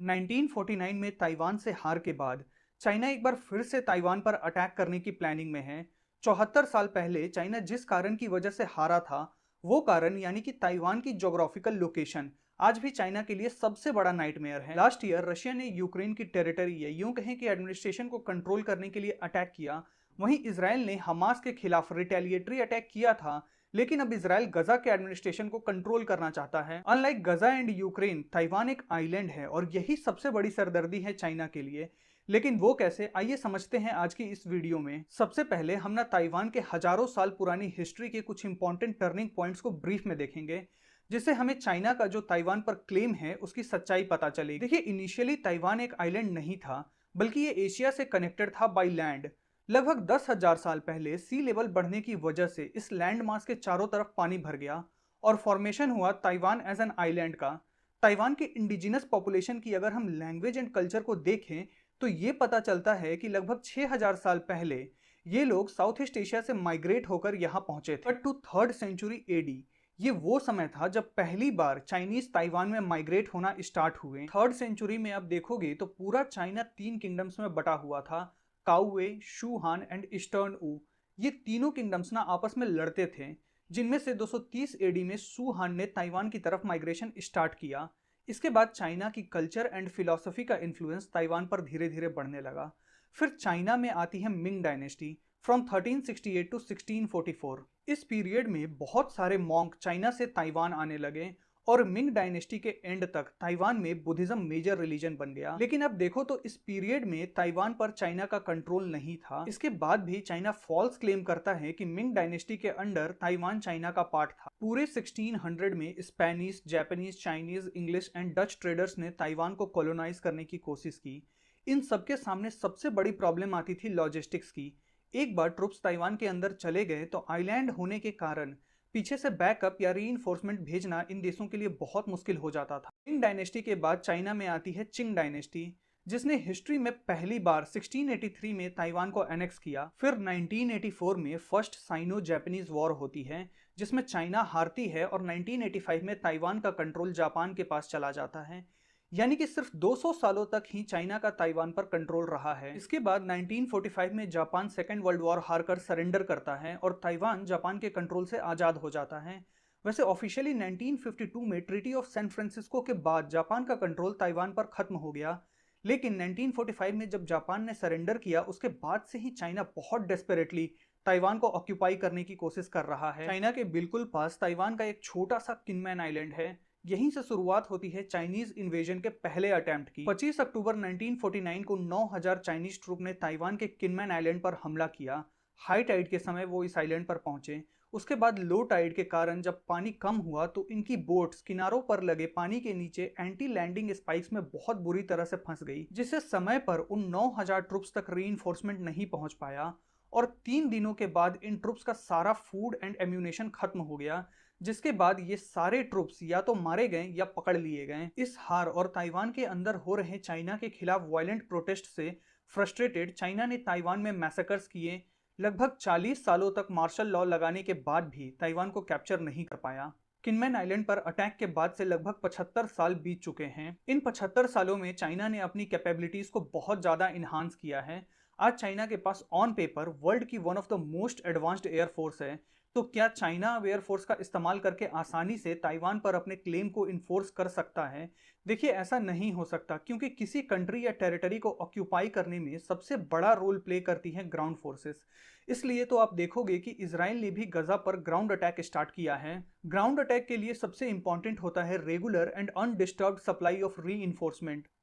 1949 में ताइवान से हार के बाद चाइना एक बार फिर से ताइवान पर अटैक करने की प्लानिंग में है। 74 साल पहले चाइना जिस कारण की वजह से हारा था, वो कारण यानी कि ताइवान की ज्योग्राफिकल लोकेशन आज भी चाइना के लिए सबसे बड़ा नाइटमेयर है। लास्ट ईयर रशिया ने यूक्रेन की टेरिटरी या यूं कहें कि एडमिनिस्ट्रेशन को कंट्रोल करने के लिए अटैक किया। वहीं इसराइल ने हमास के खिलाफ रिटेलिएटरी अटैक किया था, लेकिन अब इसराइल गजा के एडमिनिस्ट्रेशन को कंट्रोल करना चाहता है। Unlike Gaza and Ukraine, Taiwan एक आइलैंड है और यही सबसे बड़ी सरदर्दी है चाइना के लिए। लेकिन वो कैसे, आइए समझते हैं आज की इस वीडियो में। सबसे पहले हम ना ताइवान के हजारों साल पुरानी हिस्ट्री के कुछ इंपॉर्टेंट टर्निंग पॉइंट्स को ब्रीफ में देखेंगे, जिससे हमें चाइना का जो ताइवान पर क्लेम है उसकी सच्चाई पता चलेगी। देखिए, इनिशियली ताइवान एक आइलैंड नहीं था, बल्कि ये एशिया से कनेक्टेड था बाई लैंड। लगभग 10,000 साल पहले सी लेवल बढ़ने की वजह से इस लैंड मास के चारों तरफ पानी भर गया और फॉर्मेशन हुआ ताइवान एज एन आइलैंड का। ताइवान की इंडिजिनस पॉपुलेशन की अगर हम लैंग्वेज एंड कल्चर को देखें तो ये पता चलता है कि लगभग 6,000 साल पहले ये लोग साउथ ईस्ट एशिया से माइग्रेट होकर यहाँ पहुंचे थे। But to 3rd century AD, ये वो समय था जब पहली बार चाइनीज ताइवान में माइग्रेट होना स्टार्ट हुए। 3rd सेंचुरी में आप देखोगे तो पूरा चाइना 3 किंगडम्स में बटा हुआ था, काउवे, शूहान एंड ईस्टर्न ऊ। ये तीनों किंगडम्स ना आपस में लड़ते थे, जिनमें से 230 एडी में शूहान ने ताइवान की तरफ माइग्रेशन स्टार्ट किया। इसके बाद चाइना की कल्चर एंड फिलॉसफी का इन्फ्लुएंस ताइवान पर धीरे धीरे बढ़ने लगा। फिर चाइना में आती है मिंग डायनेस्टी फ्रॉम 1368 टू 1644। इस पीरियड में बहुत सारे मॉन्क चाइना से ताइवान आने लगे और मिंग डायनेस्टी के एंड तक ताइवान में बुद्धिज्म मेजर रिलीजन बन गया। लेकिन अब देखो तो इस पीरियड में ताइवान पर चाइना का कंट्रोल नहीं था। इसके बाद भी चाइना फॉल्स क्लेम करता है कि मिंग डायनेस्टी के अंडर ताइवान चाइना का पार्ट था। पूरे 1600 में Spanish, Japanese, Chinese, English and Dutch traders ने ताइवान को कॉलोनाइज करने की कोशिश की। इन सबके सामने सबसे बड़ी प्रॉब्लम आती थी लॉजिस्टिक्स की। एक बार ट्रुप्स ताइवान के अंदर चले गए तो आइलैंड होने के कारण पीछे से बैकअप या रीइंफोर्समेंट भेजना इन देशों के लिए बहुत मुश्किल हो जाता था। मिंग डायनेस्टी के बाद चाइना में आती है चिंग डायनेस्टी, जिसने हिस्ट्री में पहली बार 1683 में ताइवान को एनेक्स किया। फिर 1984 में फर्स्ट साइनो जापानीज वॉर होती है, जिसमें चाइना हारती है और 1985 में ताइवान का कंट्रोल जापान के पास चला जाता है। यानी कि सिर्फ 200 सालों तक ही चाइना का ताइवान पर कंट्रोल रहा है। इसके बाद 1945 में जापान सेकेंड वर्ल्ड वॉर हारकर सरेंडर करता है और ताइवान जापान के कंट्रोल से आज़ाद हो जाता है। वैसे ऑफिशियली 1952 में ट्रीटी ऑफ सैन फ्रांसिस्को के बाद जापान का कंट्रोल ताइवान पर खत्म हो गया। लेकिन 1945 में जब जापान ने सरेंडर किया, उसके बाद से ही चाइना बहुत डेस्परेटली ताइवान को ऑक्यूपाई करने की कोशिश कर रहा है। चाइना के बिल्कुल पास ताइवान का एक छोटा सा किनमैन आइलैंड है। यहीं से शुरुआत होती है चाइनीज इन्वेजन के पहले अटेम्प्ट की। 25 अक्टूबर 1949 को 9,000 चाइनीज ट्रूप ने ताइवान के किनमैन आइलैंड पर हमला किया। हाई टाइड के समय वो इस आइलैंड पर पहुंचे। उसके बाद लो टाइड के कारण जब पानी कम हुआ तो इनकी बोट्स किनारों पर लगे पानी के नीचे एंटी लैंडिंग स्पाइक्स में बहुत बुरी तरह से फंस गई, जिससे समय पर उन 9,000 ट्रूप्स तक रीइंफोर्समेंट नहीं पहुंच पाया और 3 दिनों के बाद इन ट्रूप्स का सारा फूड एंड एम्यूनेशन खत्म हो गया, जिसके बाद ये सारे ट्रूप्स या तो मारे गए या पकड़ लिए गए। इस हार और ताइवान के अंदर हो रहे चाइना के खिलाफ वायलेंट प्रोटेस्ट से फ्रस्ट्रेटेड चाइना ने ताइवान में मैसेकर्स किए। लगभग 40 सालों तक मार्शल लॉ लगाने के बाद भी ताइवान को कैप्चर नहीं कर पाया। किनमैन आइलैंड पर अटैक के बाद से लगभग 75 साल बीत चुके हैं। इन 75 सालों में चाइना ने अपनी कैपेबिलिटीज को बहुत ज्यादा इन्हांस किया है। आज चाइना के पास ऑन पेपर वर्ल्ड की one of the most advanced air force है। तो क्या चाइना अब एयरफोर्स का इस्तेमाल करके आसानी से ताइवान पर अपने क्लेम को इन्फोर्स कर सकता है? देखिए, ऐसा नहीं हो सकता, क्योंकि किसी कंट्री या टेरिटरी को ऑक्यूपाई करने में सबसे बड़ा रोल प्ले करती हैं ग्राउंड फोर्सेस। इसलिए तो आप देखोगे कि इसराइल ने भी गजा पर ग्राउंड अटैक स्टार्ट किया है। ग्राउंड अटैक के लिए सबसे इंपॉर्टेंट होता है regular and undisturbed supply of री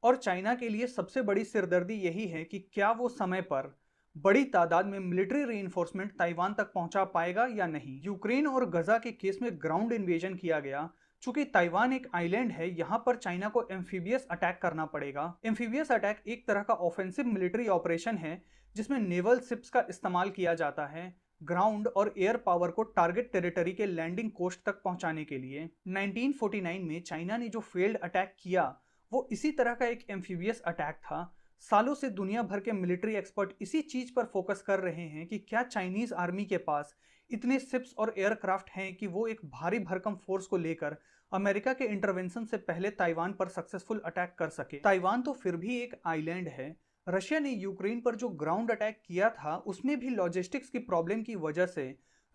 और चाइना के लिए सबसे बड़ी सिरदर्दी यही है कि क्या वो समय पर बड़ी तादाद में मिलिट्री रीइंफोर्समेंट ताइवान तक पहुंचा पाएगा या नहीं। यूक्रेन और गजा के केस में ग्राउंड इन्वेजन किया गया। चूंकि ताइवान एक आइलैंड है, यहां पर चाइना को एम्फीबियस अटैक करना पड़ेगा। एम्फीबियस अटैक एक तरह का ऑफेंसिव मिलिट्री ऑपरेशन है, जिसमें नेवल शिप्स का इस्तेमाल किया जाता है ग्राउंड और एयर पावर को टारगेट टेरिटरी के लैंडिंग कोस्ट तक पहुंचाने के लिए। 1949 में चाइना ने जो फेल्ड अटैक किया, वो इसी तरह का एक एम्फीबियस अटैक था। सालों से दुनिया भर के मिलिट्री एक्सपर्ट इसी चीज पर फोकस कर रहे हैं कि क्या चाइनीज आर्मी के पास इतने शिप्स और एयरक्राफ्ट हैं कि वो एक भारी भरकम फोर्स को लेकर अमेरिका के इंटरवेंशन से पहले ताइवान पर सक्सेसफुल अटैक कर सके। ताइवान तो फिर भी एक आइलैंड है। रशिया ने यूक्रेन पर जो ग्राउंड अटैक किया था उसमें भी लॉजिस्टिक्स की प्रॉब्लम की वजह से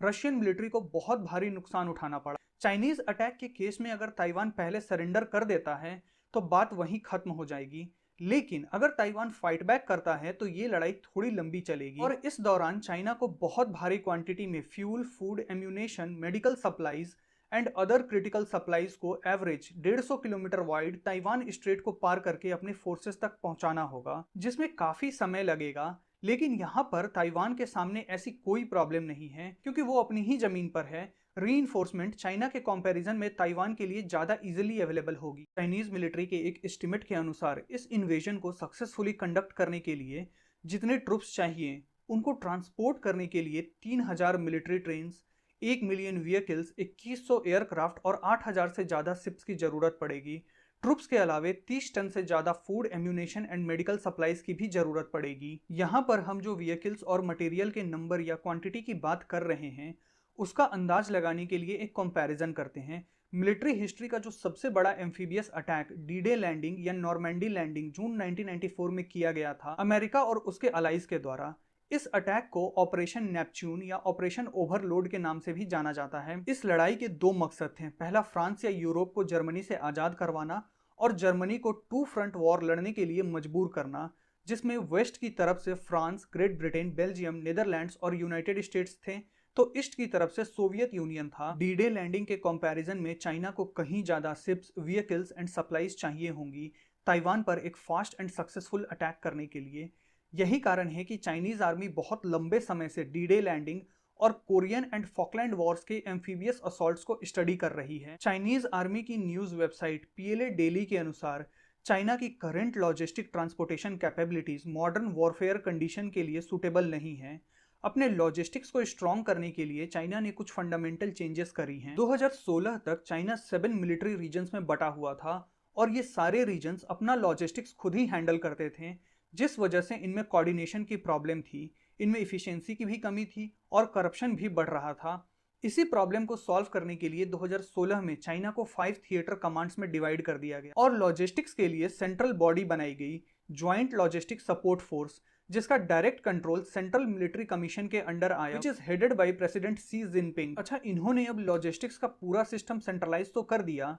रशियन मिलिट्री को बहुत भारी नुकसान उठाना पड़ा। चाइनीज अटैक के केस में अगर ताइवान पहले सरेंडर कर देता है तो बात वहीं खत्म हो जाएगी, लेकिन अगर ताइवान फाइट बैक करता है तो ये लड़ाई थोड़ी लंबी चलेगी और इस दौरान चाइना को बहुत भारी क्वांटिटी में fuel, food, ammunition, medical supplies and other critical supplies को average 150 kilometre wide Taiwan Strait को पार करके अपने फोर्सेस तक पहुंचाना होगा, जिसमें काफी समय लगेगा। लेकिन यहाँ पर ताइवान के सामने ऐसी कोई प्रॉब्लम नहीं है क्योंकि वो अपनी ही जमीन पर है। रीइंफोर्समेंट चाइना के कंपैरिजन में ताइवान के लिए ज्यादा इजीली अवेलेबल होगी। चाइनीज मिलिट्री के एक एस्टिमेट के अनुसार इस इन्वेजन को सक्सेसफुली कंडक्ट करने के लिए जितने ट्रूप्स चाहिए उनको ट्रांसपोर्ट करने के लिए 3000 military trains, 1 million vehicles, 2100 aircraft और 8000 से ज्यादा शिप्स की जरूरत पड़ेगी। ट्रूप्स के अलावे 30 टन से ज्यादा food, ammunition and medical supplies की भी जरूरत पड़ेगी। यहाँ पर हम जो व्हीकल्स और मटेरियल के नंबर या क्वांटिटी की बात कर रहे हैं उसका अंदाज लगाने के लिए एक कंपैरिजन करते हैं। मिलिट्री हिस्ट्री का जो सबसे बड़ा एम्फीबियस अटैक डी-डे लैंडिंग या नॉर्मैंडी लैंडिंग जून 1994 में किया गया था अमेरिका और उसके अलाइज के द्वारा। इस अटैक को ऑपरेशन नेपच्यून या ऑपरेशन ओवरलोड के नाम से भी जाना जाता है। इस लड़ाई के दो मकसद थे। पहला, फ्रांस या यूरोप को जर्मनी से आजाद करवाना और जर्मनी को टू फ्रंट वॉर लड़ने के लिए मजबूर करना, जिसमें वेस्ट की तरफ से France, great Britain, Belgium, Netherlands और यूनाइटेड स्टेट्स थे तो ईस्ट की तरफ से सोवियत यूनियन था। डी-डे लैंडिंग के कंपैरिजन में चाइना को कहीं ज्यादा शिप्स, व्हीकल्स एंड सप्लाईज चाहिए होंगी ताइवान पर एक फास्ट एंड सक्सेसफुल अटैक करने के लिए। यही कारण है कि चाइनीज आर्मी बहुत लंबे समय से डी-डे लैंडिंग और कोरियन एंड फॉकलैंड वॉर्स के एम्फीबियस असॉल्ट्स को स्टडी कर रही है। चाइनीज आर्मी की न्यूज वेबसाइट पीएलए डेली के अनुसार चाइना की current logistic transportation capabilities modern warfare condition के लिए सूटेबल नहीं है। अपने लॉजिस्टिक्स को स्ट्रॉन्ग करने के लिए चाइना ने कुछ फंडामेंटल चेंजेस करी हैं। 2016 तक चाइना 7 मिलिट्री रीजन्स में बटा हुआ था और ये सारे रीजन्स अपना लॉजिस्टिक्स खुद ही हैंडल करते थे, जिस वजह से इनमें कोऑर्डिनेशन की प्रॉब्लम थी, इनमें इफिशिएंसी की भी कमी थी और करप्शन भी बढ़ रहा था। इसी प्रॉब्लम को सॉल्व करने के लिए 2016 में चाइना को 5 थिएटर कमांड्स में डिवाइड कर दिया गया और लॉजिस्टिक्स के लिए सेंट्रल बॉडी बनाई गई, ज्वाइंट लॉजिस्टिक सपोर्ट फोर्स, जिसका direct control central military commission के अंडर आया, which is headed by president C Jinping. अच्छा, इन्होंने अब लॉजिस्टिक्स का पूरा सिस्टम सेंट्रलाइज तो कर दिया,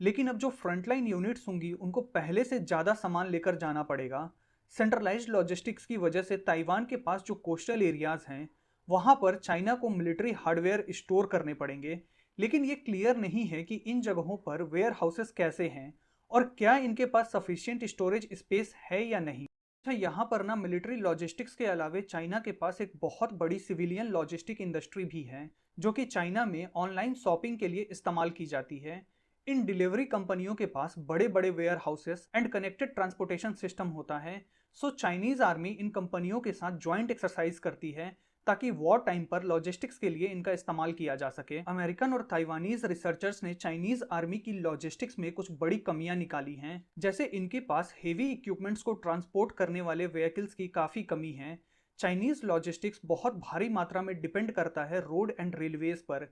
लेकिन अब जो फ्रंटलाइन यूनिट्स होंगी उनको पहले से ज्यादा सामान लेकर जाना पड़ेगा। सेंट्रलाइज्ड लॉजिस्टिक्स की वजह से ताइवान के पास जो कोस्टल एरियाज हैं वहां पर चाइना को मिलिट्री हार्डवेयर स्टोर करने पड़ेंगे, लेकिन ये क्लियर नहीं है कि इन जगहों पर वेयर हाउसेस कैसे हैं और क्या इनके पास सफिशिएंट स्टोरेज स्पेस है या नहीं। अच्छा, यहाँ पर ना मिलिट्री लॉजिस्टिक्स के अलावे चाइना के पास एक बहुत बड़ी सिविलियन लॉजिस्टिक इंडस्ट्री भी है जो कि चाइना में ऑनलाइन शॉपिंग के लिए इस्तेमाल की जाती है। इन डिलीवरी कंपनियों के पास बड़े बड़े warehouses and connected transportation system होता है। सो चाइनीज आर्मी इन कंपनियों के साथ ज्वाइंट एक्सरसाइज करती है ताकि वॉर टाइम पर लॉजिस्टिक्स के लिए इनका इस्तेमाल किया जा सके। अमेरिकन और ताइवानीज रिसर्चर्स ने चाइनीज आर्मी की लॉजिस्टिक्स में कुछ बड़ी कमियां निकाली हैं, जैसे इनके पास हेवी इक्विपमेंट्स को ट्रांसपोर्ट करने वाले व्हीकल्स की काफी कमी है। चाइनीज लॉजिस्टिक्स बहुत भारी मात्रा में डिपेंड करता है रोड एंड रेलवेज पर।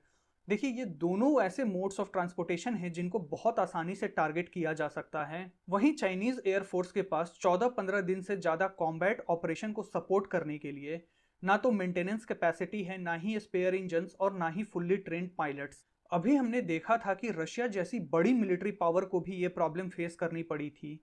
देखिए, ये दोनों ऐसे मोड्स ऑफ ट्रांसपोर्टेशन हैं जिनको बहुत आसानी से टारगेट किया जा सकता है। वहीं चाइनीज एयरफोर्स के पास 14-15 दिन से ज्यादा कॉम्बैट ऑपरेशन को सपोर्ट करने के लिए ना तो मेंटेनेंस कैपेसिटी है, ना ही स्पेयर इंजन्स और ना ही फुल्ली ट्रेन्ड पायलट्स। अभी हमने देखा था कि रशिया जैसी बड़ी मिलिट्री पावर को भी ये प्रॉब्लम फेस करनी पड़ी थी।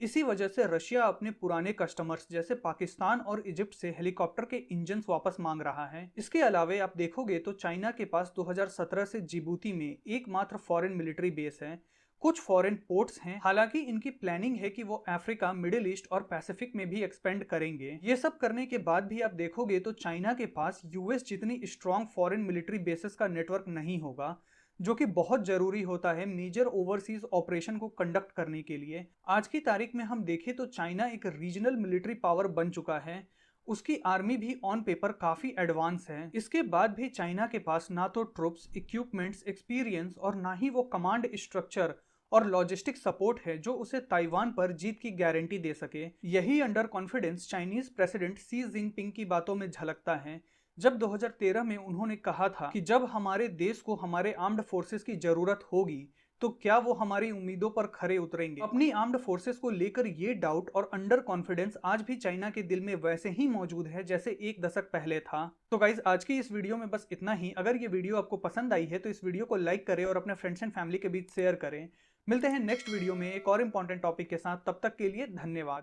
इसी वजह से रशिया अपने पुराने कस्टमर्स जैसे पाकिस्तान और इजिप्ट से हेलीकॉप्टर के इंजन्स वापस मांग रहा है। इसके अलावे आप देखोगे तो चाइना के पास 2017 से जिबूती में एकमात्र फॉरेन मिलिट्री बेस है। कुछ फॉरेन पोर्ट्स हैं, हालांकि इनकी प्लानिंग है कि वो अफ्रीका, मिडिल ईस्ट और पैसिफिक में भी एक्सपेंड करेंगे। ये सब करने के बाद भी आप देखोगे तो चाइना के पास यूएस जितनी स्ट्रॉन्ग फॉरेन मिलिट्री बेसिस का नेटवर्क नहीं होगा, जो कि बहुत जरूरी होता है मेजर ओवरसीज ऑपरेशन को कंडक्ट करने के लिए। आज की तारीख में हम देखें तो चाइना एक रीजनल मिलिट्री पावर बन चुका है। उसकी आर्मी भी ऑन पेपर काफी एडवांस है। इसके बाद भी चाइना के पास ना तो ट्रूप्स, इक्विपमेंट्स, एक्सपीरियंस और ना ही वो कमांड स्ट्रक्चर और लॉजिस्टिक सपोर्ट है जो उसे ताइवान पर जीत की गारंटी दे सके। यही अंडर कॉन्फिडेंस चाइनीज प्रेसिडेंट सी जिनपिंग की बातों में झलकता है, जब 2013 में उन्होंने कहा था कि जब हमारे देश को हमारे आर्म्ड फोर्सेस की जरूरत होगी तो क्या वो हमारी उम्मीदों पर खरे उतरेंगे? अपनी आर्म्ड फोर्सेस को लेकर ये डाउट और अंडर कॉन्फिडेंस आज भी चाइना के दिल में वैसे ही मौजूद है जैसे एक दशक पहले था। तो गाइज, आज की इस वीडियो में बस इतना ही। अगर ये वीडियो आपको पसंद आई है तो इस वीडियो को लाइक करें और अपने फ्रेंड्स एंड फैमिली के बीच शेयर करें। मिलते हैं नेक्स्ट वीडियो में एक और इंपॉर्टेंट टॉपिक के साथ। तब तक के लिए धन्यवाद।